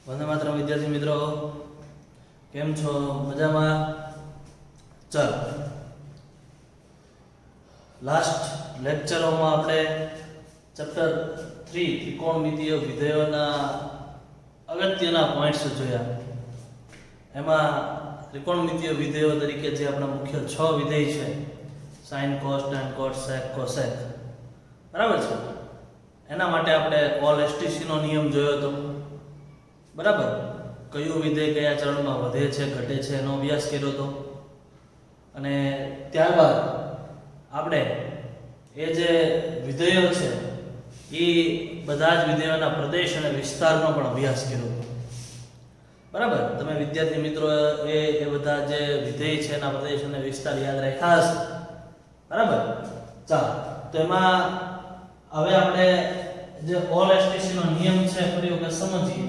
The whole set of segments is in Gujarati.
વંદે માતરમ વિદ્યાર્થી મિત્રો, કેમ છો? મજામાં? ચાલો, લાસ્ટ લેક્ચરોમાં આપણે ચેપ્ટર 3 ત્રિકોણમિતીય વિધેયોના અગત્યના પોઈન્ટ્સ જોયા. એમાં ત્રિકોણમિતીય વિધેયો તરીકે જે આપણા મુખ્ય 6 વિધેય છે, sine, cos, tan, cot, sec, cosec, બરાબર છે. એના માટે આપણે ઓલ એસટીસી નો નિયમ જોયો હતો. બરાબર, કયું વિધેય કયા ચરણમાં વધે છે ઘટે છે એનો અભ્યાસ કર્યો હતો. અને ત્યારબાદ આપણે એ જે વિધેયો છે એ બધા જ વિધેયોના પ્રદેશ અને વિસ્તારનો પણ અભ્યાસ કર્યો હતો. બરાબર, તમે વિદ્યાર્થી મિત્રો એ બધા જે વિધેય છે એના પ્રદેશ અને વિસ્તાર યાદ રાખ્યા હશે. બરાબર, ચાલો તો એમાં હવે આપણે જે ઓલ એસટીસી નો નિયમ છે ફરી વખત સમજીએ,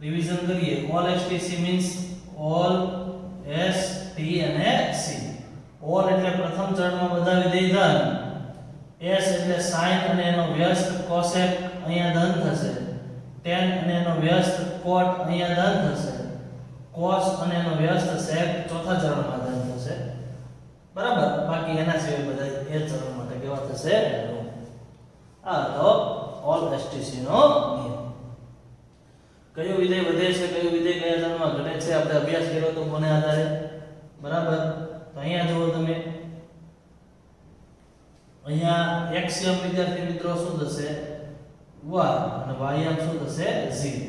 રિવિઝન કરીએ. All STC means all S T અને સી. ઓલ એટલે પ્રથમ ચરણમાં બધા વિધેય ધન, એસ એટલે સાઇન અને એનો વ્યસ્ત કોસેક અહીંયા ધન થશે, tan અને એનો વ્યસ્ત કોટ અહીંયા ધન થશે, કોસ અને એનો વ્યસ્ત સેક ચોથા ચરણમાં ધન થશે. બરાબર, બાકી એના સિવાય બધા એ ચરણ માટે કેવા થશે? આ તો ઓલ એસટીસી નો નિયમ. કયું વિધેય વધે છે, કયું વિધેય કયા ચરણમાં ઘટે છે આપણે અભ્યાસ કર્યો તો કોને આધારે? બરાબર, તો અહીંયા જુઓ તમે, અહીંયા એક્સિયમ વિદ્યાર્થી મિત્રો શું થશે? 1 અને વાયમ શું થશે? 0.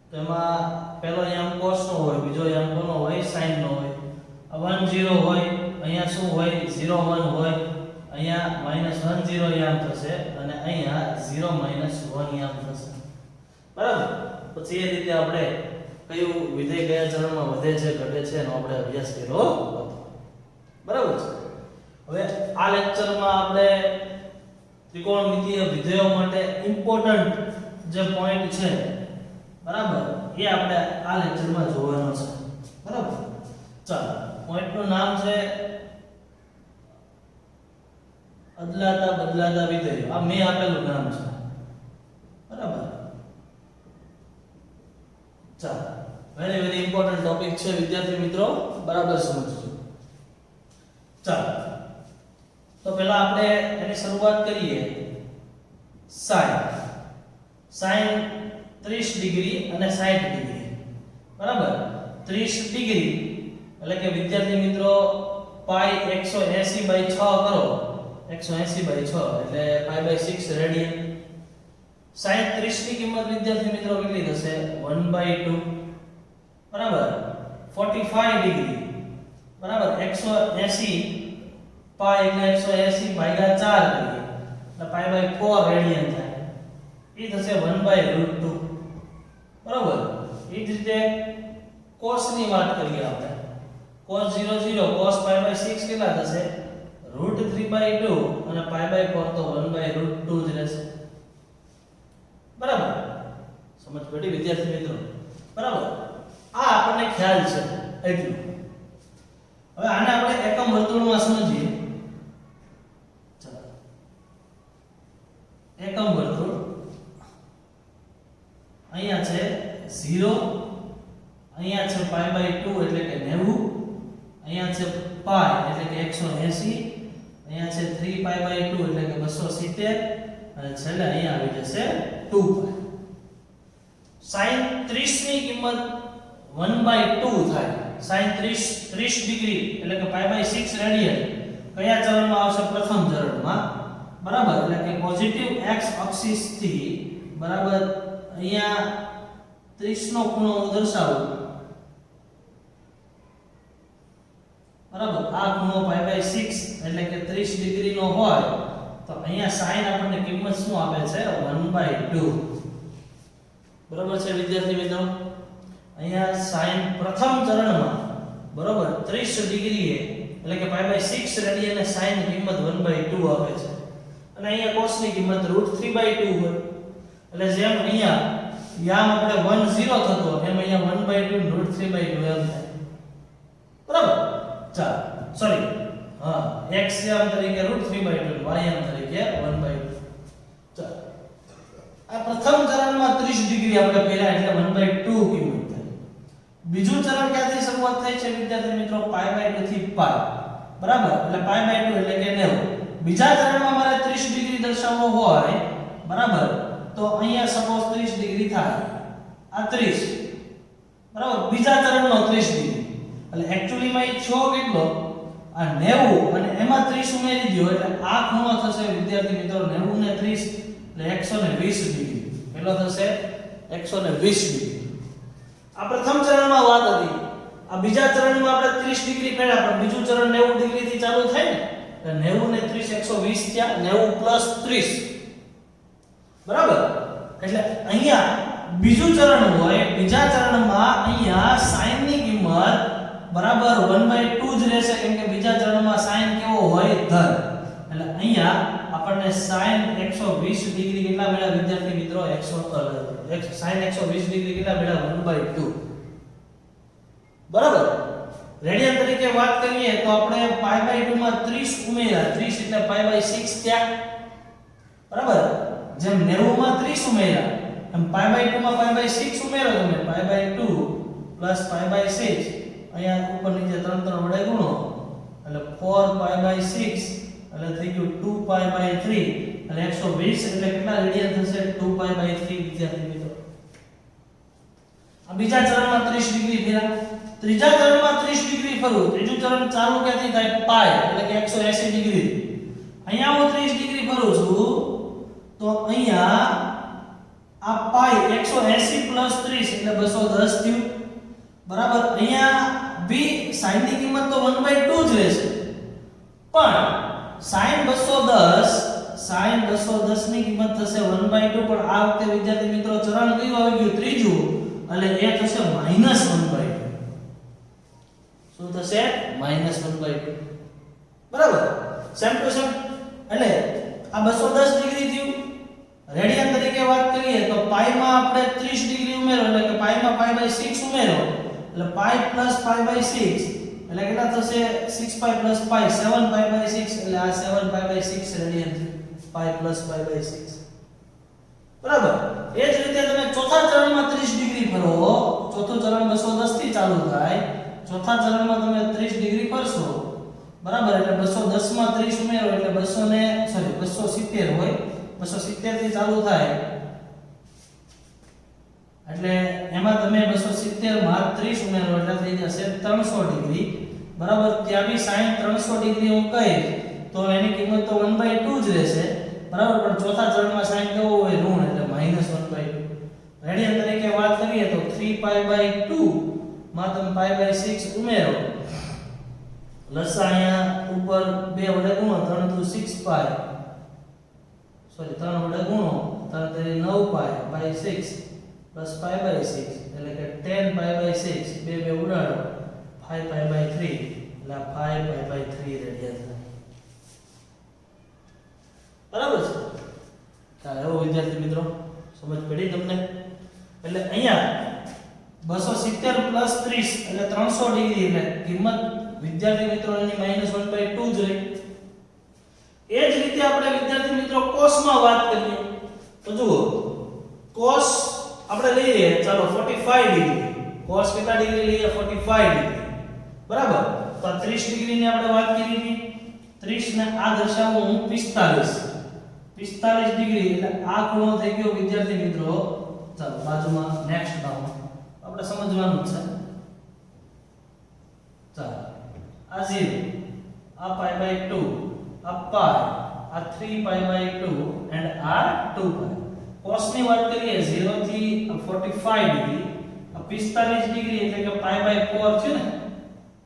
તો એમાં પહેલો યામ કોસ નો હોય, બીજો યામ કોનો હોય? સાઇન નો હોય. 1 0 હોય, અહીંયા શું હોય? 0 1 હોય, અહીંયા -1 0 યામ થશે અને અહીંયા 0 1 યામ થશે. બરાબર, પછી એ રીતે આપણે કયું વિધેય કયા ચરણમાં વધે છે ઘટે છે એનો આપણે અભ્યાસ કર્યો હતો. બરાબર છે. હવે આ લેક્ચરમાં આપણે ત્રિકોણમિતીય વિધેયો માટે ઇમ્પોર્ટન્ટ જે પોઈન્ટ છે, બરાબર, એ આપણે આ લેક્ચરમાં જોવાનો છે. બરાબર, ચાલો, પોઈન્ટનું નામ છે અદલાતા બદલાતા વિધેયો. આ મેં આપેલું નામ છે. બરાબર, ચાલો, વેરી ઇમ્પોર્ટન્ટ ટોપિક છે વિદ્યાર્થી મિત્રો, બરાબર સમજજો. ચાલો, તો પહેલા આપણે એની શરૂઆત કરીએ. સાઇન. સાઇન 30 ડિગ્રી અને 60 ડિગ્રી. બરાબર, 30 ડિગ્રી એટલે કે વિદ્યાર્થી મિત્રો પાઈ 180/6 કરો, 180/6 એટલે π/6 રેડિયન. sin 30 ની કિંમત વિદ્યાર્થી મિત્રો કેટલી થશે? 1/2. બરાબર, 45 ડિગ્રી. બરાબર, 180 પાઈ એટલે 180/4 કરીએ એટલે π/4 રેડિયન થાય. એ થશે 1/√2. બરાબર, એ જ રીતે cos ની વાત કરીએ આપણે. cos 0 0 cos π/6 કેટલા થશે? √3/2 અને π/4 તો 1/√2 જ રહેશે. બરાબર, સમજ પડી વિદ્યાર્થી મિત્રો? બરાબર, આ આપણને ખ્યાલ છે એટલું. હવે આને આપણે એકમ વર્તુળમાં સમજીએ. ચાલો, એકમ વર્તુળ અહીંયા છે 0, અહીંયા છે π/2 એટલે કે 90, અહીંયા છે પાઈ એટલે કે 180, અહીંયા છે 3π/2 એટલે કે 270 અને છેલ્લે અહીંયા આવી જશે 2π. sin 30 ની કિંમત 1/2 થાય. sin 30 ડિગ્રી એટલે કે π/6 રેડિયન કયા ચરણમાં આવશે? પ્રથમ ચરણમાં. બરાબર, એટલે કે પોઝિટિવ x અક્ષિસ થી, બરાબર, અહીંયા 30 નો ખૂણો હું દર્શાવું. બરાબર, આ ખૂણો π/6 એટલે કે 30 ડિગ્રી નો હોય તો અહીંયા sin આપણને કિંમત શું આપે છે? 1/2. બરાબર છે વિદ્યાર્થી મિત્રો? અહીંયા sin પ્રથમ ચરણમાં, બરાબર, 30 ડિગ્રીએ એટલે કે π/6 રેડિયને sin ની કિંમત 1/2 આપે છે અને અહીંયા cos ની કિંમત √3/2 હોય. એટલે જેમ અહીંયા યામ આપણે 1 0 થતો એમ અહીંયા 1/2 √3/2 એમ થાય. બરાબર, ચાલો, સોરી, હા, x યામ તરીકે √3/2, y યામ તરીકે 1/2. ચાલો, આ પ્રથમ ચરણમાં ચરણમાં 30 ડિગ્રી આપણે પહેલા એટલે 1/2 કિંમત થાય. બીજું ચરણ ક્યાંથી શરૂઆત થાય છે વિદ્યાર્થી મિત્રો? π/2 થી π. બરાબર? એટલે π/2 એટલે કે 90. બીજા ચરણમાં મારે 30 ડિગ્રી દર્શાવવો હોય, બરાબર? તો અહીંયા સપોઝ 30 ડિગ્રી થાય. આ 30. બરાબર? બીજા ચરણનો 30 ડિગ્રી. એટલે એક્ચ્યુઅલી માં એ છો કેટલો? આ 90 અને એમાં 30 ઉમેરી દો એટલે આ ખૂણો થશે વિદ્યાર્થી મિત્રો 90 ને 30 એટલે 120 ડિગ્રી. કેટલો થશે? 120 ડિગ્રી. આ પ્રથમ ચરણમાં વાત હતી. આ બીજા ચરણમાં આપણે 30 ડિગ્રી કર્યા, પણ બીજું ચરણ 90 ડિગ્રી થી ચાલુ થાય ને, એટલે 90 ને 30 120 થયા. 90 પ્લસ 30. બરાબર? એટલે અહીંયા બીજું ચરણ હોય, બીજા ચરણમાં અહીંયા sin ની કિંમત બરાબર 1/2 જ રહેશે, કેમ કે બીજા ચરણમાં sin કેવો હોય? ધન. એટલે અહીંયા આપણને sin 120 ડિગ્રી કેટલા મળ્યા વિદ્યાર્થી મિત્રો? sin 120 ડિગ્રી કેટલા મળ્યા? 1/2. બરાબર? રેડિયન તરીકે વાત કરીએ તો આપણે π/2 માં 30 ઉમેર્યા. 30 એટલે π/6 થયા. બરાબર? જેમ 90 માં 30 ઉમેર્યા એમ π/2 માં π/6 ઉમેરો તમે. π/2 પ્લસ π/6 અહીંયા ઉપર નીચે 3 વડે ગુણો એટલે 4π/6 એટલે થઈ ગયું 2π/3 એટલે 120 એટલે કેટલા રેડિયન થશે? 2π/3 વિદ્યાર્થી મિત્રો. આ બીજા ચરણમાં 30 ડિગ્રી ફેરા. ત્રીજા ચરણમાં 30 ડિગ્રી ફરું. ત્રીજું ચરણ ચાલુ ક્યાંથી થાય? π એટલે કે 180 ડિગ્રી. અહીંયા હું 30 ડિગ્રી ફરું છું તો અહીંયા આ π 180 + 30 એટલે 210 થયું. બરાબર? અહીંયા b sin ની કિંમત તો 1/2 જ રહેશે, પણ sin 210 ની કિંમત થશે 1/2. પણ આ વખતે વિદ્યાર્થી મિત્રો ચરણ કયું આવી ગયું? ત્રીજું. એટલે એ થશે -1/2. શું થશે? -1/2. બરાબર? Same to same. એટલે આ 210 ડિગ્રી થયું. રેડિયન તરીકે વાત કરીએ તો π માં આપણે 30 ડિગ્રી ઉમેરો એટલે કે π માં π/6 ઉમેરો એટલે π + π/6 એટલે કેટલા થશે? 6π + π 7π/6 એટલે આ 7π/6 રેડિયન છે. π + π/6. બરાબર? એ જ રીતે તમે ચોથા ચરણમાં 30 ડિગ્રી ફરો. ચોથું ચરણ 210 થી ચાલુ થાય. ચોથા ચરણમાં તમે 30 ડિગ્રી ફરશો. બરાબર? એટલે 210 માં 30 ઉમેરો એટલે 270 હોય. 270 થી ચાલુ થાય એટલે એમાં તમે 270 માં 30 ઉમેરો એટલે થઈ જશે 300 ડિગ્રી. બરાબર? ત્યાં બી sin 300 ડિગ્રી હું કહીશ તો એની કિંમત તો 1/2 જ રહેશે. બરાબર? પણ ચોથા ચરણમાં sin કેવો હોય? ઋણ એટલે -1/2. રેડિયન તરીકે વાત કરીએ તો 3π/2 માં તમે π/6 ઉમેરો. લસા અહીંયા ઉપર 2 વડે ગુણો 3 × 6π. સોરી 3 વડે ગુણો 3 × 9π/6 પ્લસ π/6 એટલે કે 10π/6 બે ઉડાડો 5π/3 એટલે 5π/3 રેડિયન થાય. બરાબર છે? ચાલો એવો વિદ્યાર્થી મિત્રો સમજ પડી તમને? એટલે અહીંયા 270 + 30 એટલે 300 ડિગ્રી એટલે કિંમત વિદ્યાર્થી મિત્રો એની -1/2 જ રહી. એ જ રીતે આપણે વિદ્યાર્થી મિત્રો cos માં વાત કરીએ તો જુઓ cos આપણે લઈએ ચાલો 45 ડિગ્રી. cos કેટલા ડિગ્રી લઈએ? 45 ડિગ્રી. બરાબર? તો 30 ડિગ્રીની આપણે વાત કરી હતી. 30 ને આ દર્શાવું હું 45 ડિગ્રી એટલે આ ખૂણો થઈ ગયો વિદ્યાર્થી મિત્રો. ચાલો બાજુમાં નેક્સ્ટ ડાઉન આપણે સમજવાનું છે. ચાલો આ 0 આ π/2 આ π આ 3π/2 and આ 2π. cos ની વાત કરીએ 0 થી 45 ડિગ્રી આ 45 ડિગ્રી એટલે કે π/4 છે ને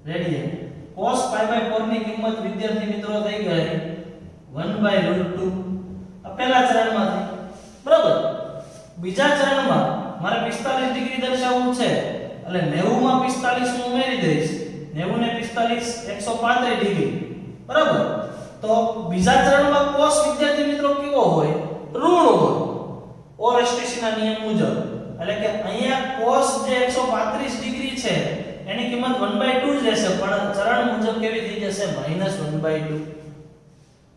રેડિયન. cos π/4 ની કિંમત વિદ્યાર્થી મિત્રો થઈ ગઈ 1/√2. આ પહેલા ચરણમાં થઈ. બરાબર? બીજા ચરણમાં મારે 45 ડિગ્રી દર્શાવવું છે એટલે 90 માં 45 હું ઉમેરી દઈશ. 90 ને 45 135 ડિગ્રી. બરાબર? તો બીજા ચરણમાં cos વિદ્યાર્થી મિત્રો કેવો હોય? ઋણ હોય. ઓરેસ્ટેશ ના નિયમ મુજબ. એટલે કે અહીંયા cos જે 135 ડિગ્રી છે એની કિંમત 1/2 જ રહેશે, પણ ચરણ મુજબ કેવી થઈ જશે? -1/2.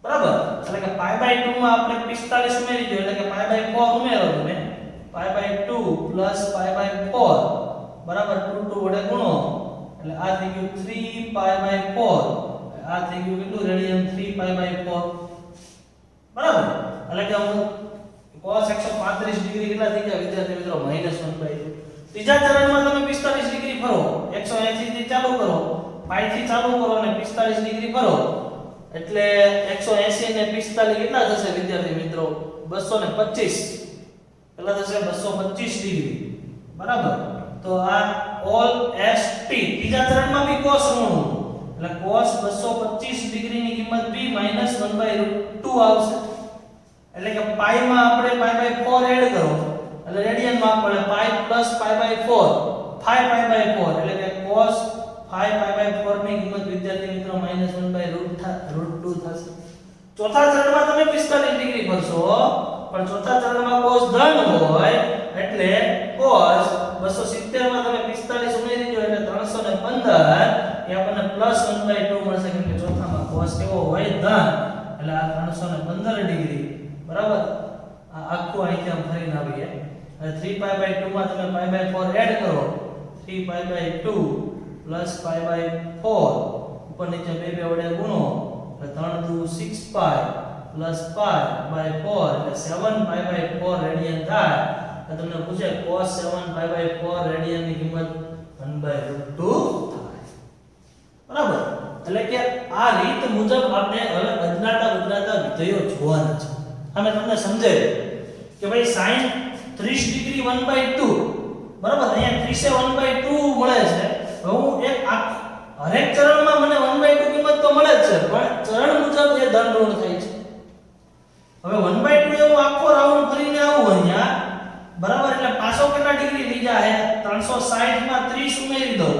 બરાબર? એટલે કે π/2 માં આપણે 45 ઉમેરી દો એટલે કે π/4 ઉમેરો તમે pi by 2 plus pi by 4 બરાબર 2 વડે ગુણો એટલે આ થઈ ગયું 3 પાઈ બાય 4 આ થઈ ગયું કેટલું રેડિયન 3 પાઈ બાય 4 બરાબર એટલે કે હું cos 135 ડિગ્રી કેટલા થઈ ગયા વિદ્યાર્થી મિત્રો -1/2 ત્રીજા ચરણમાં તમે 45 ડિગ્રી ફરો 180 થી ચાલુ કરો પાઈ થી ચાલુ કરો અને 45 ડિગ્રી ફરો એટલે 180 ને 45 કેટલા થશે વિદ્યાર્થી મિત્રો 225 કેટલા થશે 225 ડિગ્રી બરાબર તો આ ઓલ st ત્રીજા ચરણમાં બી cos ઋણ એટલે cos 225 ડિગ્રી ની કિંમત બી -1/2 આવશે એટલે કે પાઈ માં આપણે પાઈ બાય 4 એડ કરો એટલે રેડિયન માં આપણે pi plus pi by 4 5 pi by 4 એટલે કે cos 5 પાઈ બાય 4 ની કિંમત વિદ્યાર્થી મિત્રો -1/√2 થશે ચોથા ચરણમાં તમે 45 ડિગ્રી ફરશો પણ ચોથા ચરણમાં cos ધન હોય એટલે cos 270 માં તમે 45 ઉમેરી દો એટલે 315 એ આપણને +1/2 મળશે કેમ કે ચોથામાં cos કેવો હોય ધન એટલે આ 315 ડિગ્રી બરાબર આ આખું અહીંથી આમ ફરીને આવીએ અને 3 પાઈ બાય 2 માં તમે પાઈ બાય 4 એડ કરો 3 pi by 2 plus pi by 4 ઉપર નીચે બે વડે ગુણો એટલે 3 દુ 6 પાઈ પ્લસ પાઈ બાય 4 એટલે 7 પાઈ બાય 4 રેડિયન થાય તો તમને પૂછે cos 7 પાઈ બાય 4 રેડિયન ની કિંમત 1/2 થાય બરાબર એટલે કે આ રીત મુજબ આપણે હવે બદલાતા વિધેયો જોવાના છે અમે તમને સમજાવ્યું કે ભાઈ sin 30 ડિગ્રી 1/2 બરાબર અહીંયા 30 એ 1/2 મળે છે હવે હું એક હરેક ચરણમાં મને 1/2 કિંમત તો મળે જ છે પણ ચરણ મુજબ એ ધન ઋણ થાય છે હવે 1/2 એવું આખો રાઉન્ડ ફરીને આવું અહીંયા બરાબર એટલે પાછો કેટલા ડિગ્રી થઈ જાય 360 માં 30 ઉમેરી દઉં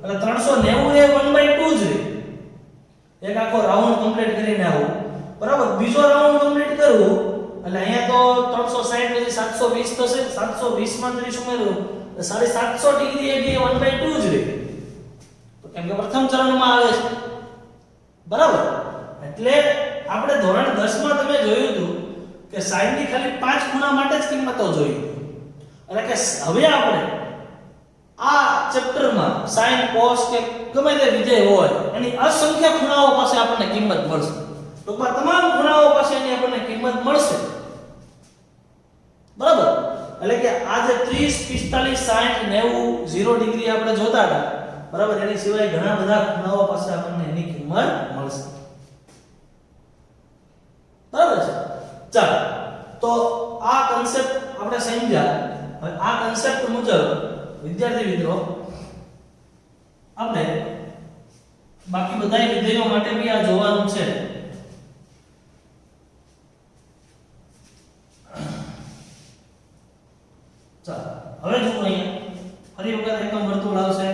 એટલે 390 એ 1/2 જ રહે એક આખો રાઉન્ડ કમ્પ્લીટ કરીને આવું બરાબર બીજો રાઉન્ડ કમ્પ્લીટ કરું એટલે અહીંયા તો 360 માંથી 720 થશે 720 માં 30 ઉમેરું તો 750 ડિગ્રી એ બી 1/2 જ રહે તો કેમ કે પ્રથમ ચરણમાં આવે છે બરાબર એટલે આપણે ધોરણ 10 માં તમે જોયું હતું કે sin ની ખાલી 5 ગુણા માટે જ કિંમતો જોઈ એટલે કે હવે આપણે આ ચેપ્ટરમાં sin cos કે ગમે તે વિધેય હોય એની અસંખ્ય ખૂણાઓ પાસે આપણને કિંમત મળશે ટૂંકમાં તમામ ખૂણાઓ પાસે એની આપણને કિંમત મળશે બરાબર એટલે કે આ જે 30 45 60 90 0 ડિગ્રી આપણે જોતા હતા બરાબર એની સિવાય ઘણા બધા ખૂણાઓ પાસે આપણને એની કિંમત મળશે બરાબર છે ચાલો તો આ કન્સેપ્ટ આપણે સમજ્યા હવે આ કન્સેપ્ટ મુજબ વિદ્યાર્થી મિત્રો આપણે બાકી બધા વિધેયો માટે બી આ જોવાનું છે ચાલો હવે જુઓ અહીંયા ફરી વખત એકમ વર્તુળ આવશે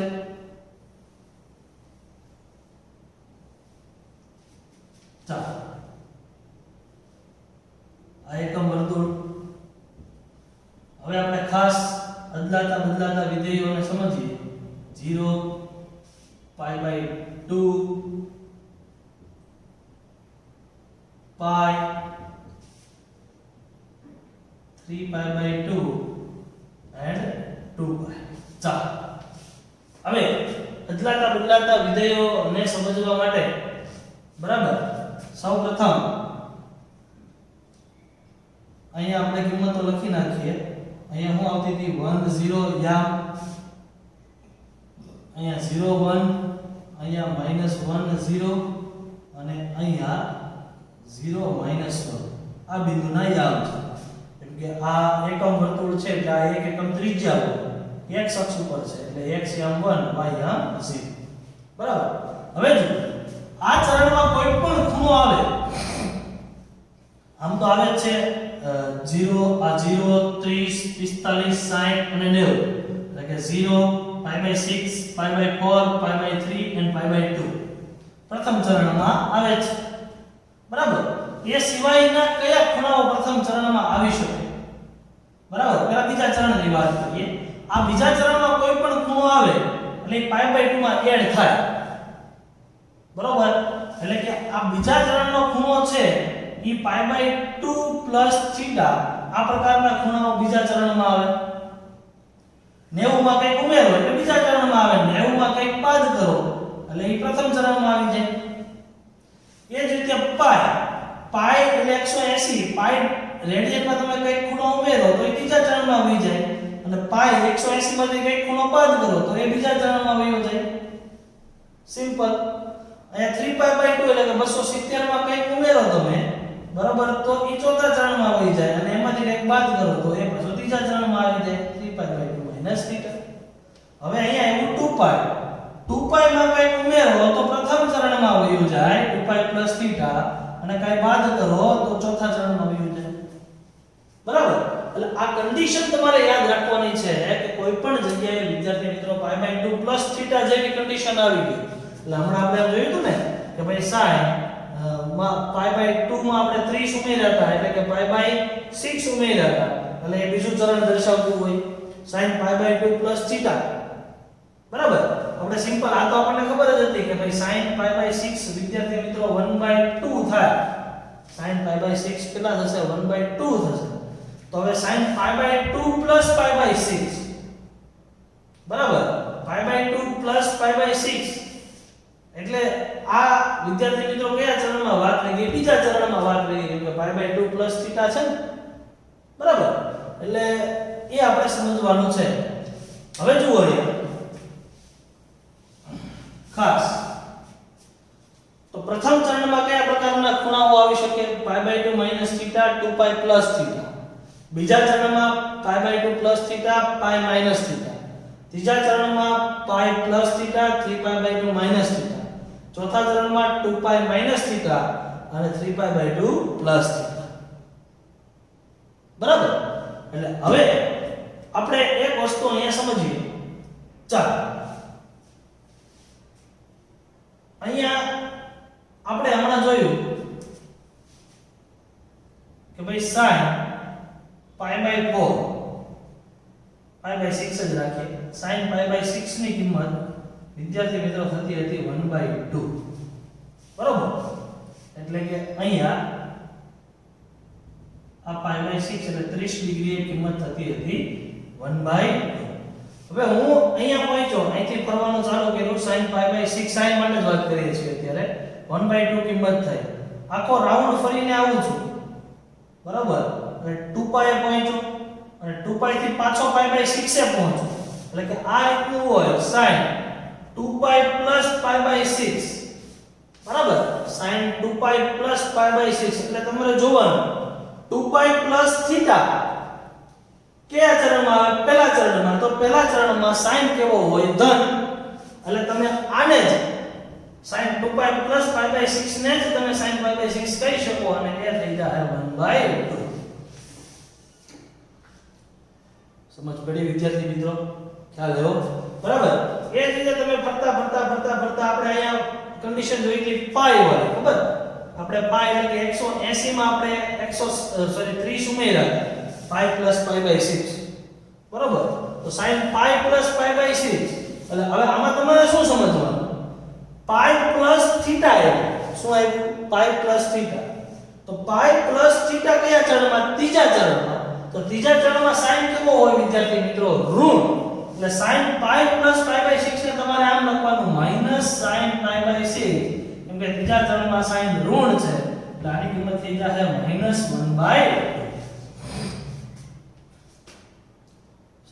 ચાલો આ એકમ વર્તુળ હવે આપણે ખાસ બદલાતા વિધેયોને સમજીએ 0 pi by 2 pi 3 pi by 2 and 2 pi ચાલો હવે બદલાતા વિધેયોને સમજવા માટે બરાબર સૌપ્રથમ અહીંયા આપણે કિંમતો લખી નાખીએ અહીંયા હું આવતી હતી 1 0 યામ અહીંયા 0 1 અહીંયા -1 0 અને અહીંયા 0 -1 આ બિંદુના યામ છે એટલે કે આ એકમ વર્તુળ છે એટલે આ એક એકમ ત્રિજ્યા x અક્ષ ઉપર છે એટલે x યામ 1 y યામ 0 બરાબર હવે જો આ ચરણમાં કોઈ પણ ખૂણો આવે આમ તો આવે છે 0 આ 0 30 45 60 અને 90 એટલે કે 0 pi by 6 pi by 4 pi by 3 and pi by 2 પ્રથમ ચરણમાં આવે છે બરાબર એ સિવાયના કયા ખૂણાઓ પ્રથમ ચરણમાં આવી શકે બરાબર પહેલા બીજા ચરણની વાત કરીએ આ બીજા ચરણમાં કોઈ પણ ખૂણો આવે એટલે pi by 2 માં એડ થાય બરાબર એટલે કે આ બીજા ચરણનો ખૂણો છે ઈ π/2 પ્લસ થીટા આ પ્રકારના ખૂણાઓ બીજા ચરણમાં આવે. 90 માં કંઈક ઉમેરો એટલે બીજા ચરણમાં આવે, 90 માં કંઈક બાદ કરો એટલે ઈ પ્રથમ ચરણમાં આવી જાય. એ જ રીતે પાઈ એટલે 180, પાઈ રેડિયનમાં તમે કંઈક ખૂણો ઉમેરો તો એ ત્રીજા ચરણમાં આવી જાય, અને પાઈ 180 માંથી કંઈક ખૂણો બાદ કરો તો એ બીજા ચરણમાં આવી જાય. સિમ્પલ. અહીંયા 3π/2 એટલે કે 270 માં કંઈક ઉમેરો તમે, બરાબર, તો એ ચોથા ચરણમાં આવી જાય, અને એમાંથી કંઈક બાદ કરો તો એ પાછો ત્રીજા ચરણમાં આવી જાય. 3π/2 - θ. હવે અહીંયા એવું 2π માં કંઈક ઉમેરો તો પ્રથમ ચરણમાં આવી જાય 2π + θ, અને કંઈ બાદ કરો તો ચોથા ચરણમાં આવી જાય. બરાબર. એટલે આ કન્ડિશન તમારે યાદ રાખવાની છે કે કોઈ પણ જગ્યાએ વિદ્યાર્થી મિત્રો π/2 + θ જેવી કન્ડિશન આવી ગઈ એટલે હમણાં આપણે જોયું હતું ને કે ભાઈ sin માં π/2 માં આપણે 30 ઉમેર્યા હતા એટલે કે π/6 ઉમેર્યા હતા એટલે એ બીજું ચરણ દર્શાવતું હોય sin π/2 + θ. બરાબર. આપણે સિમ્પલ આ તો આપણને ખબર જ હતી કે ભાઈ sin π/6 વિદ્યાર્થી મિત્રો 1/2 થાય. sin π/6 કેટલા થશે? 1/2 થશે. તો હવે sin π/2 + π/6, બરાબર, π/2 + π/6 એટલે આ વિદ્યાર્થી મિત્રો કયા ચરણમાં વાત થઈ ગઈ? બીજા ચરણમાં વાત થઈ ગઈ કે π/2 + θ છે ને, બરાબર. એટલે એ આપણે સમજવાનું છે. હવે જુઓ અહીંયા ખાસ તો પ્રથમ ચરણમાં કયા પ્રકારના ખૂણાઓ આવી શકે? π/2 - θ, 2π + θ. બીજા ચરણમાં π/2 + θ, π - θ. ત્રીજા ચરણમાં π + θ, 3π/2 - θ. ચોથા ચરણમાં 2π - θ અને 3π/2 + θ. બરાબર. એટલે હવે આપણે એક વસ્તુ અહીંયા સમજીએ. ચાલો અહીંયા આપણે હમણાં જોયું કે ભાઈ sin π/4 π/6 જ રાખીએ. sin π/6 ની કિંમત વિદ્યાર્થી મિત્રો થતી હતી 1/2. બરોબર. એટલે કે અહીંયા આ π/6 એટલે 30 ડિગ્રી એ કિંમત થતી હતી 1/2. હવે હું અહીંયા પહોંચ્યો, અહીંથી ફરવાનું ચાલુ કર્યું, sin π/6 sin માટે જ વાત કરીએ છીએ અત્યારે, 1/2 કિંમત થઈ. આખો રાઉન્ડ ફરીને આવું છું, બરાબર, અને 2π એ પહોંચ્યો, અને 2π થી પાછો π/6 એ પહોંચ્યો. એટલે કે આ રીતનું હોય sin 2π + π/6, બરાબર, sin 2π + π/6 એટલે તમારે જોવાનું 2π + θ કયા ચરણમાં આવે? પહેલા ચરણમાં. તો પહેલા ચરણમાં sin કેવો હોય? ધન. એટલે તમે આને જ sin 2π + π/6 ને જ તમે sin π/6 કહી શકો, અને એ થઈ જાય 1/2. સમજ પડી વિદ્યાર્થી મિત્રો? ખ્યાલ આવ્યો? બરાબર. એ જ રીતે તમે ફરતા આપણે અહીંયા કન્ડિશન જોઈ હતી પાઈ વાળી, ખબર? આપણે પાઈ એટલે કે 180 માં આપણે 30 ઉમેર્યા, પાઈ + π/6, બરાબર. તો sin પાઈ + π/6 એટલે હવે આમાં તમારે શું સમજવાનું? પાઈ + θ આવ્યું. શું આવ્યું? પાઈ + θ. તો પાઈ + θ કયા ચરણમાં? ત્રીજા ચરણમાં. તો ત્રીજા ચરણમાં sin કેવો હોય વિદ્યાર્થી મિત્રો? ઋણ. એટલે sin પાઈ + π/6 ને તમારે આમ લખવાનું -sin π/6, કેમ કે ત્રીજા ચરણમાં sin ઋણ છે એટલે આની કિંમત થઈ જશે -1/2.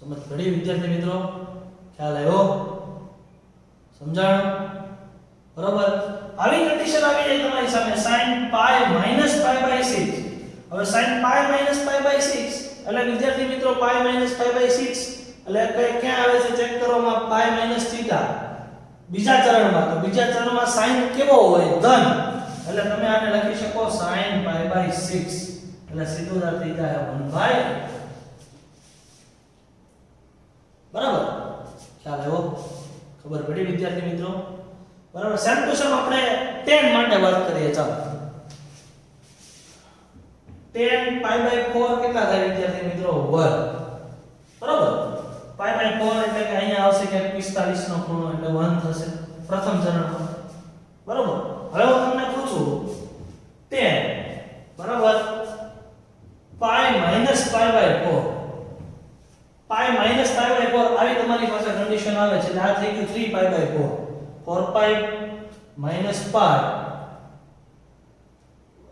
સમજ પડી વિદ્યાર્થી મિત્રો? ખ્યાલ આવ્યો? સમજાણું? બરાબર. આવી કન્ડિશન આવી જાય તમારી સામે sin π - π/6. હવે sin π - π/6 એટલે વિદ્યાર્થી મિત્રો π - π/6 એટલે ક્યાં આવે છે ચેક કરો માં π - θ બીજા ચરણમાં. તો બીજા ચરણમાં sin કેવો હોય? ધન. એટલે તમે આને લખી શકો sin π/6 એટલે સીધું જ થઈ જાય 1/2. બરાબર. ખ્યાલ આવ્યો? ખબર પડી વિદ્યાર્થી મિત્રો? બરાબર. સેમ ટુ સેમ આપણે tan માટે વાત કરીએ. ચાલો tan π/4 કેટલા થાય વિદ્યાર્થી મિત્રો? 1. બરાબર. π/4 એટલે કે અહીંયા આવશે કે 45 નો ખૂણો એટલે 1 થશે પ્રથમ ચરણમાં. બરાબર. હવે હું તમને પૂછું tan, બરાબર, pi minus pi by 4 pi minus pi by 4 આવી તમારી પાસે કન્ડિશન આવે છે એટલે આ થઈ ગયું 3 પાઈ બાય 4 4 પાઈ માઈનસ પાઈ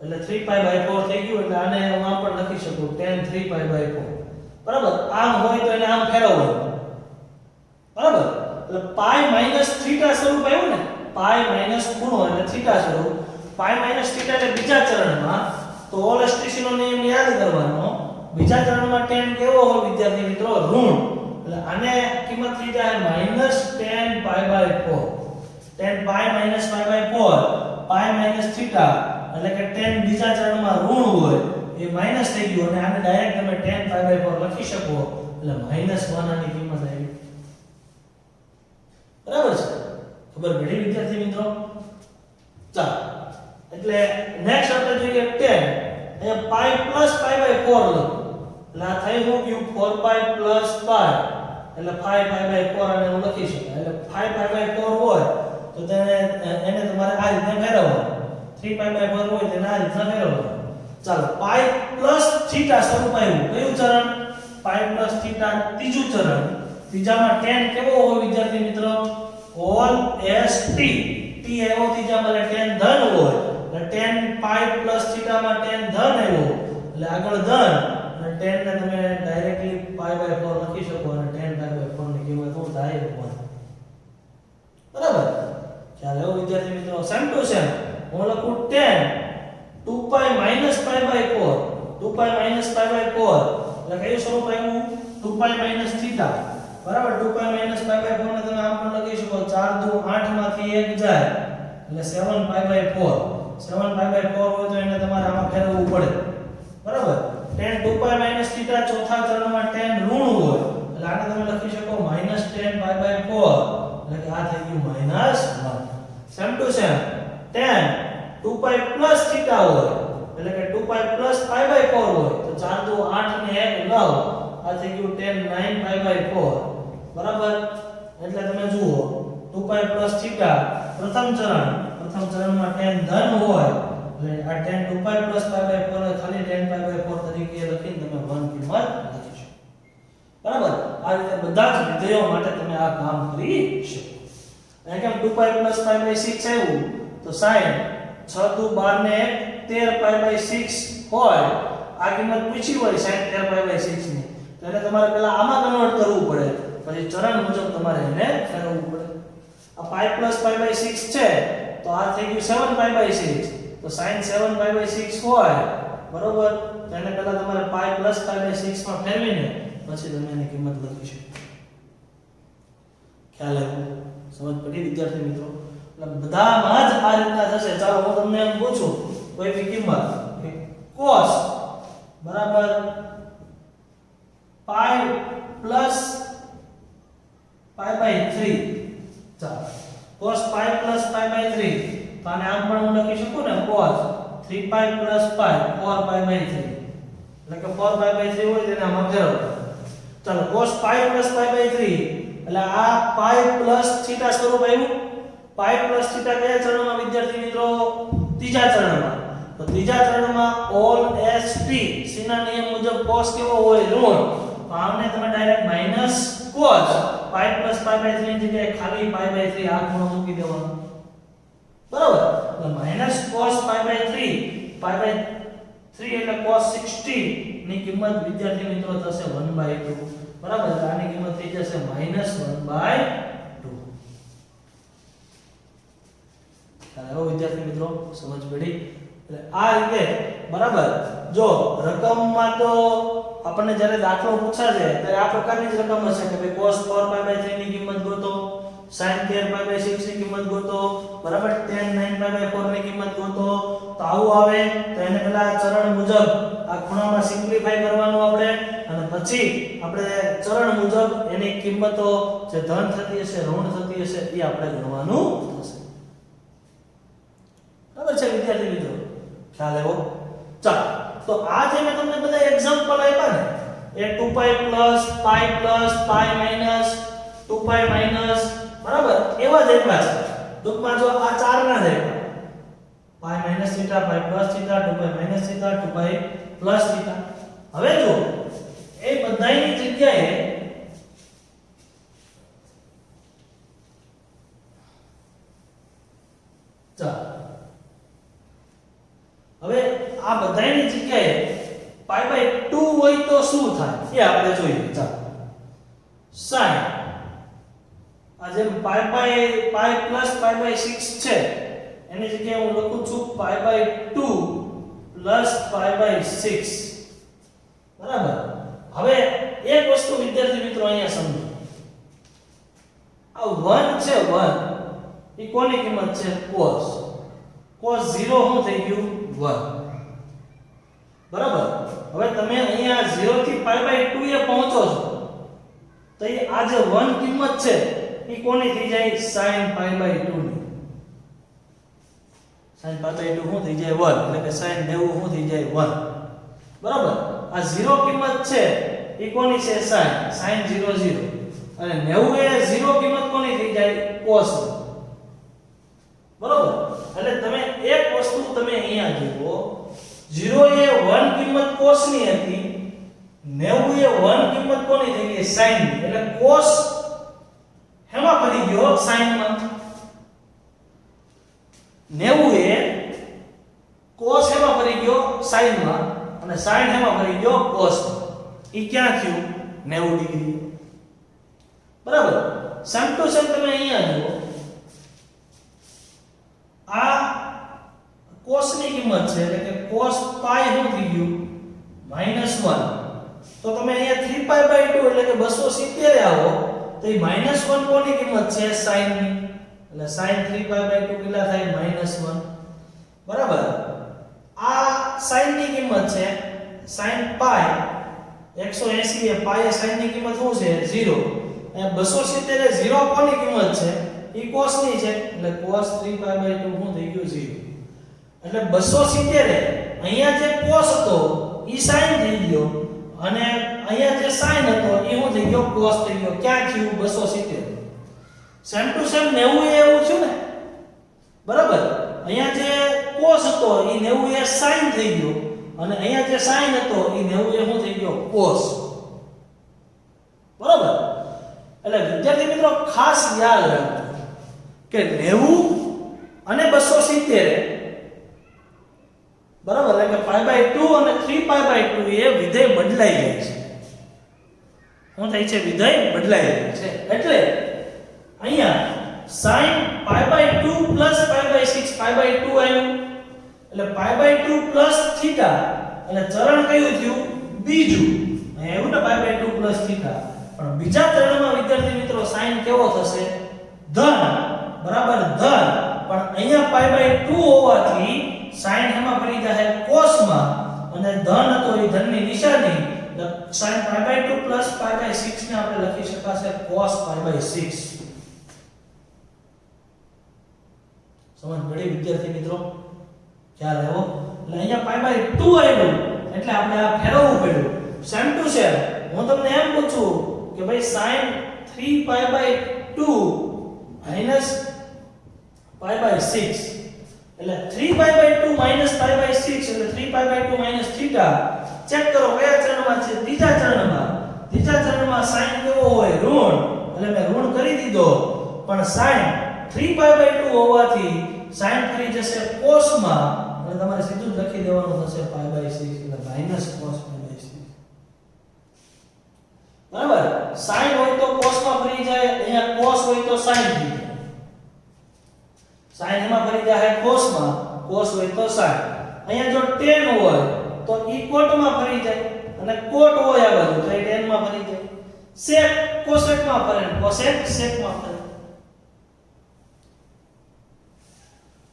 એટલે 3 પાઈ બાય 4 થઈ ગયું એટલે આને હું આમ પણ લખી શકું tan 3 પાઈ બાય 4 બરાબર આમ હોય તો એને આમ ફેરવવાનું બરાબર એટલે પાઈ માઈનસ થીટા સ્વરૂપ આવ્યું ને પાઈ માઈનસ ખૂણો એટલે થીટા સ્વરૂપ પાઈ માઈનસ થીટા એટલે બીજા ચરણમાં તો ઓલસ્ટ્રીસી નો નિયમ યાદ કરવાનો બીજા ચરણમાં tan કેવો હોય વિદ્યાર્થી મિત્રો ઋણ એટલે આને કિંમત થઈ જાય minus tan pi by 4 tan pi minus pi by 4 pi minus theta એટલે કે tan બીજા ચરણમાં ઋણ હોય એ માઈનસ થઈ ગયું અને આને ડાયરેક્ટ તમે tan પાઈ બાય 4 લખી શકો એટલે -1 આની કિંમત આવી બરાબર છે ખબર પડી વિદ્યાર્થી મિત્રો ચાલો એટલે નેક્સ્ટ આપણે જોઈએ 10 અહીંયા પાઈ પ્લસ પાઈ બાય 4 લો એટલે આ થઈ ગયું 4 પાઈ પ્લસ પાઈ એટલે 5 પાઈ બાય 4 આને હું લખી શકાય એટલે 5 પાઈ બાય 4 હોય તો એને તમારે આ રીતે ફેરવવાનું 3 પાઈ બાય 4 હોય તેને આ રીતે ફેરવવાનું ચાલો પાઈ પ્લસ થીટા સ્વરૂપ આવ્યું કયું ચરણ પાઈ પ્લસ થીટા ત્રીજું ચરણ ત્રીજામાં tan કેવો હોય વિદ્યાર્થી મિત્રો ઓલ એસ ટી ટી આવ્યો ત્રીજામાં એટલે tan ધન હોય એટલે tan પાઈ પ્લસ થીટા માં tan ધન આવ્યો એટલે આગળ ધન અને tan ને તમે ડાયરેક્ટલી પાઈ બાય 4 લખી શકો અને tan પાઈ બાય 4 ની કિંમત શું થાય 1 બરાબર ચાલો વિદ્યાર્થી મિત્રો સેમ ટુ સેમ હું લખું tan 2 pi minus pi by 4 2 pi minus pi by 4 એટલે કયું સ્વરૂપ આવ્યું 2 પાઈ માઈનસ થીટા બરાબર 2 પાઈ માઈનસ પાઈ બાય 4 ને તમે આમ પણ લખી શકો 4 દુ 8 માંથી 1 જાય એટલે 7 પાઈ બાય 4 7 પાઈ બાય 4 હોય તો એને તમારે આમાં ફેરવવું પડે બરાબર tan 2 પાઈ માઈનસ થીટા ચોથા ચરણમાં tan ઋણ હોય એટલે આને તમે લખી શકો -10 પાઈ બાય 4 એટલે કે આ થઈ ગયું -1 same to same tan 2 pi plus theta હોય એટલે કે 2 પાઈ પ્લસ પાઈ બાય 4 હોય તો 4 દુ 8 ને 1 9 આ થઈ ગયું tan 9 પાઈ બાય 4 બરાબર એટલે તમે જુઓ 2 પાઈ પ્લસ થીટા પ્રથમ ચરણમાં tan ધન હોય એટલે આ tan 2 pi plus pi by 4 ખાલી tan પાઈ બાય 4 તરીકે લખીને તમે 1 કિંમત લખી શકો બરાબર આ રીતે બધા જ વિધેયો માટે તમે આ કામ કરી શકો અને કેમ 2 પાઈ પ્લસ પાઈ બાય 6 આવ્યું તો sin 6 દુ 12 ને 1 13 પાઈ બાય 6 હોય આ કિંમત પૂછી હોય sin 13 પાઈ બાય 6 ની તો એને તમારે પહેલા આમાં કન્વર્ટ કરવું પડે પછી ચરણ મુજબ તમારે એને ફેરવવું પડે આ પાઈ પ્લસ પાઈ બાય 6 છે તો આ થઈ ગયું 7 પાઈ બાય 6 તો sin 7 પાઈ બાય 6 હોય બરોબર તો એને પહેલા તમારે પાઈ પ્લસ પાઈ બાય 6 માં ફેરવીને પછી તમે એની કિંમત લખી શકો ખ્યાલ આવ્યો સમજ પડી વિદ્યાર્થી મિત્રો એટલે બધામાં જ આ રીતના થશે ચાલો હું તમને એમ પૂછું કોઈ બી કિંમત cos બરાબર પાઈ પ્લસ પાઈ બાય 3 ચાલો cos pi plus pi by 3 તો આને આમ પણ હું લખી શકું ને cos 3 pi plus pi 4 pi by 3 એટલે કે 4 પાઈ બાય 3 હોય તેને આમાં ફેરવો ચાલો cos pi plus pi by 3 એટલે આ પાઈ પ્લસ થીટા સ્વરૂપ આવ્યું પાઈ પ્લસ થીટા કયા ચરણમાં વિદ્યાર્થી મિત્રો ત્રીજા ચરણમાં તો ત્રીજા ચરણમાં ઓલ એસ ટી સી ના નિયમ મુજબ cos કેવો હોય ઋણ તો આમને તમે direct minus cos pi plus pi by 3 ની જગ્યાએ ખાલી પાઈ બાય 3 આ ખૂણો મૂકી દેવાનો બરાબર એટલે minus cos pi by 3 pi by 3 એટલે cos 60 ની કિંમત વિદ્યાર્થી મિત્રો થશે 1/2 બરાબર એટલે આની કિંમત થઈ જશે -1/2 ચાલો વિદ્યાર્થી મિત્રો સમજ પડી એટલે આ રીતે બરાબર જો રકમમાં તો આપણને જ્યારે દાખલો પૂછાશે ત્યારે આ પ્રકારની જ રકમ હશે કે ભાઈ cos 4 ની કિંમત ગોતો sin 13 ની કિંમત ગોતો બરાબર tan 9 ની કિંમત ગોતો તો આવું આવે તો એને પહેલા ચરણ મુજબ આ ખૂણામાં સિમ્પ્લિફાય કરવાનું આપણે અને પછી આપણે ચરણ મુજબ એની કિંમતો જે ધન થતી હશે ઋણ થતી હશે એ આપણે ગણવાનું થશે બરાબર છે વિદ્યાર્થી મિત્રો ખ્યાલ આવ્યો ચાલો તો આ જે મેં તમને બધા એક્ઝામ્પલ આપ્યા ને એ 2 પાઈ પ્લસ પાઈ માઈનસ 2 પાઈ માઈનસ બરાબર એવા જ આપ્યા છે ટૂંકમાં જો આ ચાર ના થાય પાઈ માઈનસ થીટા પાઈ plus theta 2 pi minus theta 2 pi plus theta હવે જો એ બધાની જગ્યાએ હવે આ બધાની જગ્યાએ π/2 હોય તો શું થાય એ આપણે જોઈએ. ચાલો sin આ જેમ π plus π/6 છે એની જગ્યાએ હું લખું છું π/2 plus π/6. બરાબર. હવે એક વસ્તુ વિદ્યાર્થી મિત્રો અહીંયા સમજો. આ 1 છે 1 એ કોની કિંમત છે? cos. cos 0 શું થઈ ગયું? 1. બરાબર. હવે તમે અહીંયા 0 થી π/2 એ પહોંચો છો તો આ જે 1 કિંમત છે એ કોની થઈ જાય? sin π/2 ની. sin π/2 શું થઈ જાય? 1. એટલે કે sin 90 શું થઈ જાય? 1. બરાબર. આ 0 કિંમત છે એ કોની છે? sin 0 0. અને 90 એ 0 કિંમત કોની થઈ જાય? cos. બરાબર. એટલે તમે એક વસ્તુ તમે અહીંયા જુઓ, 0 એ 1 કિંમત cos ની હતી, 90 એ 1 કિંમત કોની થઈ ગઈ? sin ની. એટલે cos હેમાં ફરી ગયો? sin માં. 90 એ cos હેમાં ફરી ગયો? sin માં. અને sin હેમાં ફરી ગયો? cos માં. ઈ ક્યાં થયું? 90 ડિગ્રી. બરાબર. સેમ ટુ સેમ તમે અહીંયા જુઓ, આ cos ની કિંમત છે એટલે કે cos પાઈ શું થઈ ગયું? -1. તો તમે અહીંયા 3π/2 એટલે કે 270 આવો તો એ -1 કોની કિંમત છે? sin ની. એટલે sin 3π/2 કેટલા થાય? -1. બરાબર. આ sin ની કિંમત છે sin પાઈ 180 એ પાઈ એ sin ની કિંમત શું છે? 0. અને 270 એ 0 કોની કિંમત છે? ઈ cos ની છે એટલે cos 3π/2 શું થઈ ગયું? 0. એટલે 270 એ અહીંયા જે cos હતો ઈ sin થઈ ગયો અને અહીંયા જે sin હતો ઈ શું થઈ ગયો? cos થઈ ગયો. ક્યાં થયું? 270. સેમ ટુ સેમ 90 એ એવું થયું ને. બરાબર. અહીંયા જે cos હતો ઈ 90 એ sin થઈ ગયો અને અહીંયા જે sin હતો ઈ 90 એ શું થઈ ગયો? cos. બરાબર. એટલે વિદ્યાર્થી મિત્રો ખાસ યાદ રાખજો કે 90 અને 270 બરાબર એટલે કે π/2 અને 3π/2 એ વિધેય બદલાઈ જાય છે. શું થાય છે? વિધેય બદલાઈ જાય છે. એટલે અહીંયા sin π/2 plus π/6 π/2 આવ્યું એટલે π/2 plus θ એટલે ચરણ કયું થયું? બીજું. અહીંયા આવ્યું ને π/2 plus θ. પણ બીજા ચરણમાં વિદ્યાર્થી મિત્રો sin કેવો થશે? ધન. બરાબર, ધન. પણ અહીંયા π/2 હોવાથી sin એમાં ફરી જાય cos માં અને ધન હતો એ ધનની નિશાની sin π/2 plus π/6 ને આપણે લખી શકાશે cos π/6. સમજ પડી વિદ્યાર્થી મિત્રો? ખ્યાલ આવ્યો? એટલે અહીંયા π/2 આવ્યું એટલે આપણે આ ફેરવવું પડ્યું. સેમ ટુ સેમ હું તમને એમ પૂછું કે ભાઈ sin 3π/2 minus π/6 એટલે 3π/2 minus π/6 એટલે 3π/2 minus θ. ચેક કરો કયા ચરણમાં છે? ત્રીજા ચરણમાં. ત્રીજા ચરણમાં sin કેવો હોય? ઋણ. એટલે મેં ઋણ કરી દીધો. પણ sin 3π/2 હોવાથી sin ફરી જશે cos માં અને તમારે સીધું જ લખી દેવાનું થશે π/6 એટલે minus cos π/6. બરાબર. sin હોય તો cos માં ફરી જાય, અહીંયા cos હોય તો sin થઈ જાય. sin એમાં ફરી જાય cos માં, cos હોય તો sin. અહીંયા જો tan હોય તો ઈ cot માં ફરી જાય અને cot હોય આ બાજુ તો એ tan માં ફરી જાય. sec cosec માં ફરે, cosec sec માં ફરે.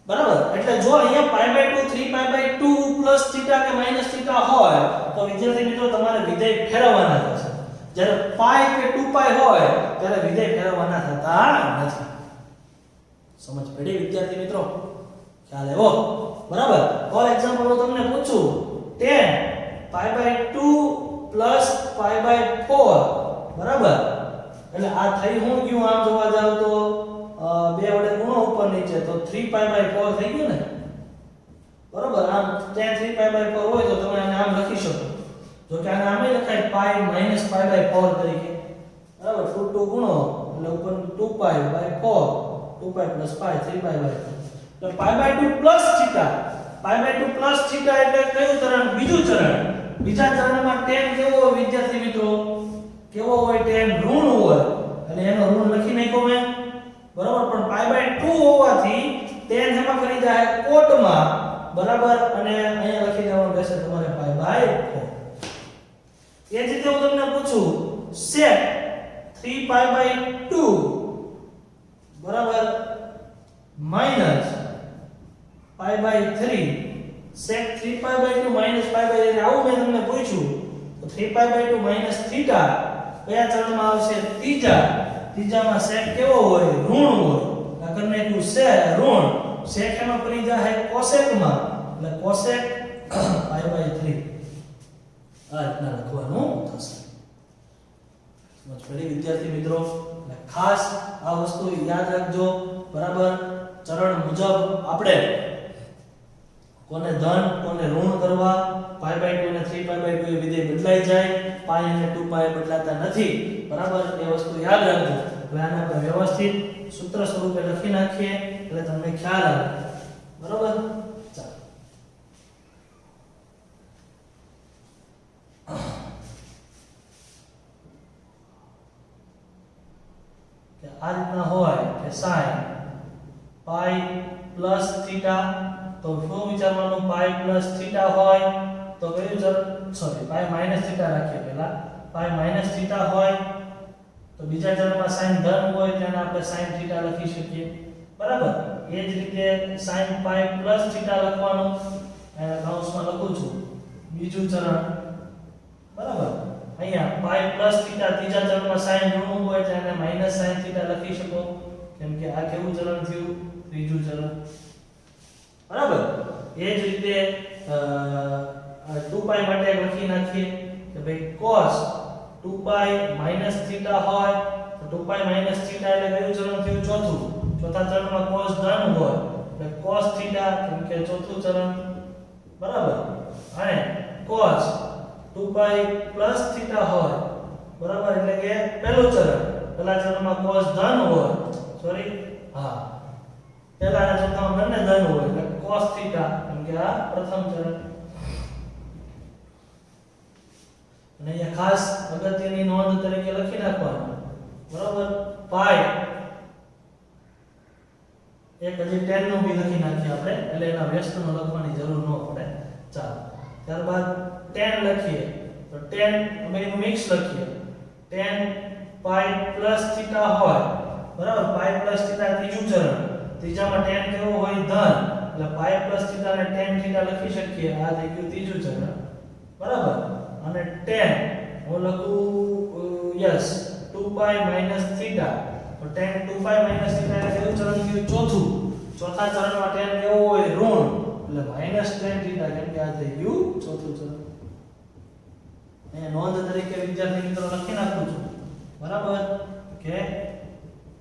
બરાબર. એટલે જો અહીંયા π/2 3π/2 plus θ કે minus θ હોય તો વિદ્યાર્થી મિત્રો તમારે વિધેય ફેરવવાના થશે. જ્યારે પાઈ કે 2π હોય ત્યારે વિધેય ફેરવવાના થતા નથી. સમજ પડી વિદ્યાર્થી મિત્રો? ખ્યાલ આવ્યો? બરાબર. ફોર એક્ઝામ્પલ હું તમને પૂછું tan π/2 plus π/4 બરાબર. એટલે આ થઈ હું ગયું આમ જોવા જાવ તો બે વડે ગુણો ઉપર નીચે તો 3π/4 થઈ ગયું ને. બરાબર. આમ tan 3π/4 હોય તો તમે આને આમ લખી શકો જો કે આને આમે લખાય પાઈ માઈનસ પાઈ બાય 4 તરીકે, બરાબર. 2 2 ગુણો એટલે ઉપર 2 pi by 4, 2 pi plus pi 3 pi by 4. તો pi by 2 plus theta, pi by 2 plus theta એટલે કયું ચરણ? બીજું ચરણ. બીજા ચરણમાં tan કેવો હોય વિદ્યાર્થી મિત્રો? કેવો હોય? tan ઋણ હોય અને એનો ઋણ લખી નાખ્યો મેં, બરાબર. પણ પાઈ બાય 2 હોવાથી tan એમાં કરી જાય કોટમાં, બરાબર. અને અહીંયા લખી દેવાનું રહેશે તમારે પાઈ બાય 4. એ જ રીતે હું તમને પૂછું sec 3 પાઈ બાય 2 બરાબર minus pi by 3, sec 3 pi by 2 minus pi by 3, આવું મેં તમને પૂછ્યું તો 3 પાઈ બાય 2 માઈનસ થીટા કયા ચરણમાં આવશે? ત્રીજામાં sec કેવો હોય? ઋણ હોય. આગળ નાખ્યું છે ઋણ, sec એમાં પડી જાય cosec માં, એટલે cosec પાઈ બાય 3 આ રીતના લખવાનું થશે. સમજ પડી વિદ્યાર્થી મિત્રો? એટલે ખાસ આ વસ્તુ યાદ રાખજો, બરાબર. ચરણ મુજબ આપણે કોને ધન કોને ઋણ કરવા, પાઈ બાય 2 અને 3 પાઈ બાય 2 એ વિધેય બદલાઈ જાય, પાઈ અને 2 પાઈ બદલાતા નથી, બરાબર. એ વસ્તુ યાદ રાખજો. હવે આને આપણે વ્યવસ્થિત સૂત્ર સ્વરૂપે લખી નાખીએ એટલે તમને ખ્યાલ આવે, બરાબર. ચાલો કે આ રીતના હોય કે sin પાઈ પ્લસ થીટા, તો શું વિચારવાનું? પાઈ પ્લસ થીટા હોય તો કયું ચરણ? સોરી, પાઈ માઈનસ થીટા રાખીએ પહેલા. પાઈ માઈનસ થીટા હોય તો બીજા ચરણમાં sin ધન હોય તેને આપણે sin થીટા લખી શકીએ, બરાબર. એ જ રીતે sin પાઈ પ્લસ થીટા લખવાનું, એને કૌંસમાં લખું છું બીજું ચરણ, બરાબર. અહીંયા પાઈ પ્લસ થીટા ત્રીજા ચરણમાં sin ઋણ હોય તેને માઈનસ sin થીટા લખી શકો, કેમ કે આ કેવું ચરણ થયું? ત્રીજું ચરણ, બરાબર. એ જ રીતે 2 પાઈ માટે લખી નાખીએ કે ભાઈ cos 2 પાઈ માઈનસ થીટા હોય તો 2 પાઈ માઈનસ થીટા એટલે કયું ચરણ થયું? ચોથું. ચોથા ચરણમાં cos ધન હોય એટલે cos થીટા, કેમ કે ચોથું ચરણ, બરાબર. અને cos 2 પાઈ પ્લસ થીટા હોય, બરાબર, એટલે કે પહેલું ચરણ. પહેલા ચરણમાં cos ધન હોય, સોરી, હા, પહેલાના ચોથામાં બંને ધન હોય એટલે cos થીટા, કેમ કે આ પ્રથમ ચરણ. અને અહીંયા ખાસ અગત્યની નોંધ તરીકે લખી નાખવાનું, બરાબર. પાઈ એક હજી 10 નું બી લખી નાખીએ આપણે, એટલે એના વ્યસ્તનો લખવાની જરૂર ન પડે. ચાલો ત્યારબાદ 10 લખીએ તો 10 બેનું મિક્સ લખીએ. 10 પાઈ પ્લસ થીટા હોય, બરાબર. પાઈ પ્લસ થીટા ત્રીજું ચરણ, ત્રીજામાં 10 કેવો હોય? ધન, એટલે પાઈ પ્લસ થીટા ને tan થીટા લખી શકીએ. આ થઈ ગયું ત્રીજું ચરણ, બરાબર. અને 10 હું લખું યસ 2 પાઈ માઈનસ થીટા, તો tan 2 પાઈ માઈનસ થીટા એટલે કેવું ચરણ થયું? ચોથું. ચોથા ચરણમાં tan કેવો હોય? ઋણ, એટલે માઈનસ tan થીટા, કેમ કે આ થઈ ગયું ચોથું ચરણ. એ નોંધ તરીકે વિદ્યાર્થી મિત્રો લખી નાખું છું, બરાબર, કે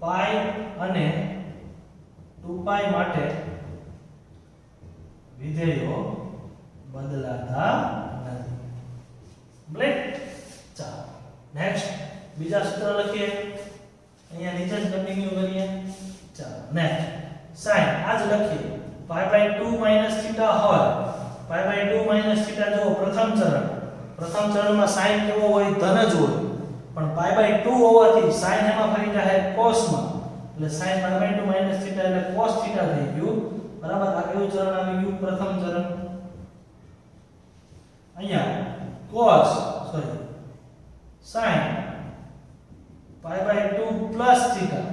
પાઈ અને 2 પાઈ માટે વિધેયો બદલાતા નથી. બ્લેક. ચાલો નેક્સ્ટ બીજા સૂત્ર લખીએ, અહીંયા નીચે જ કન્ટિન્યુ કરીએ. ચાલો નેક્સ્ટ sin આજ લખીએ. પાઈ બાય 2 માઈનસ થીટા હોય, પાઈ બાય 2 માઈનસ થીટા જો પ્રથમ ચરણ, પ્રથમ ચરણમાં sin કેવો હોય? ધન જ હોય, પણ પાઈ બાય 2 હોવાથી sin એમાં ફરી જાય cos માં, એટલે sin pi by 2 minus theta એટલે cos થીટા થઈ ગયું, બરાબર. આ કયું ચરણ આવી ગયું? પ્રથમ ચરણ. અહીંયા cos sorry sin pi by 2 plus theta,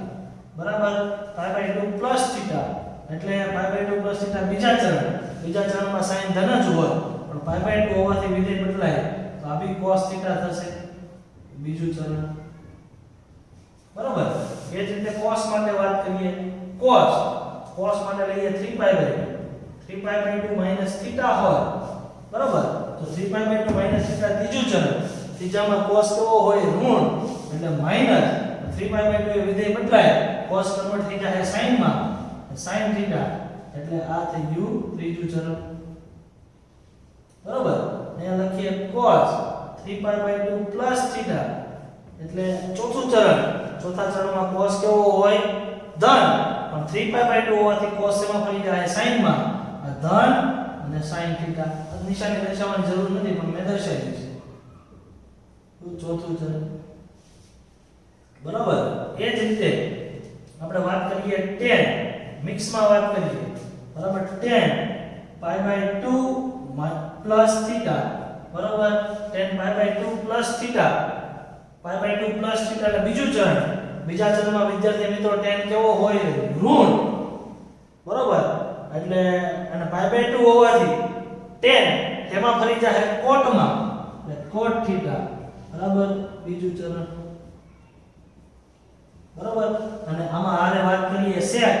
બરાબર. પાઈ બાય 2 પ્લસ થીટા એટલે પાઈ બાય 2 પ્લસ થીટા બીજા ચરણ, બીજા ચરણમાં sin ધન જ હોય, પણ પાઈ બાય 2 હોવાથી વિધેય બદલાય તો આ બી cos થીટા થશે, બીજું ચરણ, બરાબર. એ જ રીતે cos માટે વાત કરીએ. cos માટે લઈએ 3 pi by 2, 3 pi by 2 minus theta હોય, બરાબર. તો 3 પાઈ બાય 2 માઈનસ થીટા ત્રીજું ચરણ, ત્રીજામાં cos કેવો હોય? ઋણ, એટલે માઈનસ 3 પાઈ બાય 2 એ વિધેય બદલાય, cos કન્વર્ટ થઈ જાય sin માં, sin થીટા, એટલે આ થઈ ગયું ત્રીજું ચરણ, બરાબર. અહીંયા લખીએ cos 3π/2 પ્લસ થીટા એટલે ચોથું ચરણ. ચોથા ચરણમાં cos કેવો હોય? ધન. પણ 3π/2 હોવાથી cos એમાં ફરી જાય sin માં. આ ધન અને sin થીટા. નિશાની દર્શાવવાની જરૂર નથી પણ મેં દર્શાવી છે. ચોથું ચરણ. બરાબર. એ જ રીતે આપણે વાત કરીએ tan. મિક્સમાં વાત કરીએ. બરાબર. tan π/2 plus theta. બરાબર. tan π/2 plus theta. π/2 plus theta એટલે બીજું ચરણ. બીજા ચરણમાં વિદ્યાર્થી મિત્રો tan કેવો હોય? ઋણ. બરાબર. એટલે અને π/2 હોવાથી tan તેમાં ફરી જાય કોટમાં. એટલે cot થીટા. બરાબર. બીજું ચરણ. બરાબર. અને આમાં આરે વાત કરીએ sec.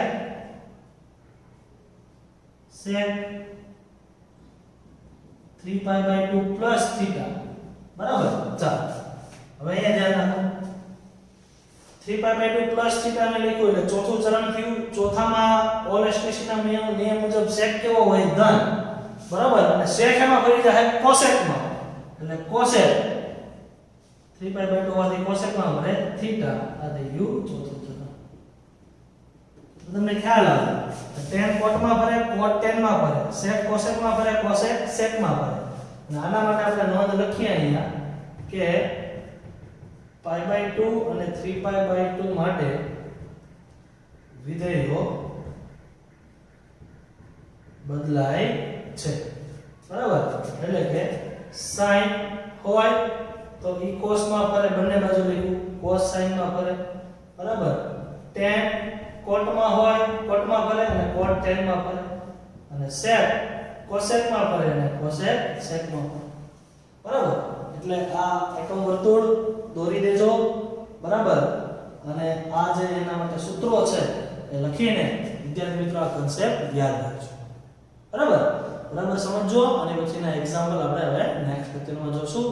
sec 3π/2 plus theta. બરાબર. ચાલો હવે અહીંયા ધ્યાન રાખો. 3π/2 પ્લસ થીટા ને લખ્યું એટલે ચોથું ચરણ થયું. ચોથામાં ઓલેસ્ટેશનના નિયમ મુજબ sec કેવો હોય? ધન. બરાબર. અને sec એમાં ફરી જાય cosec માં. એટલે cosec 3π/2 હોવાથી cosec માં ભરે થીટા. આ થયું ચોથું ચરણ. તમને ખ્યાલ આવે. tan cot માં ફરે, cot tan માં ફરે, sec cosec માં ફરે, cosec sec માં ફરે. અને આના માટે આપણે નોંધ લખીએ અહીંયા કે π/2 અને 3π/2 માટે વિધેયો બદલાય છે. બરાબર. એટલે કે sin હોય તો ઈ cos માં ફરે, બંને બાજુ લખ્યું. cos sin માં ફરે. બરાબર. tan cot માં હોય, cot માં ફરે અને cot tan માં ફરે. અને sec cosec માં ફરે અને cosec sec માં ફરે. બરાબર. એટલે આ એકમ વર્તુળ દોરી દેજો. બરાબર. અને આ જે એના માટે સૂત્રો છે એ લખીને વિદ્યાર્થી મિત્રો આ કન્સેપ્ટ યાદ રાખજો. બરાબર. બરાબર સમજો. અને પછીના એક્ઝામ્પલ આપણે હવે નેક્સ્ટ લેક્ચરમાં જોશું.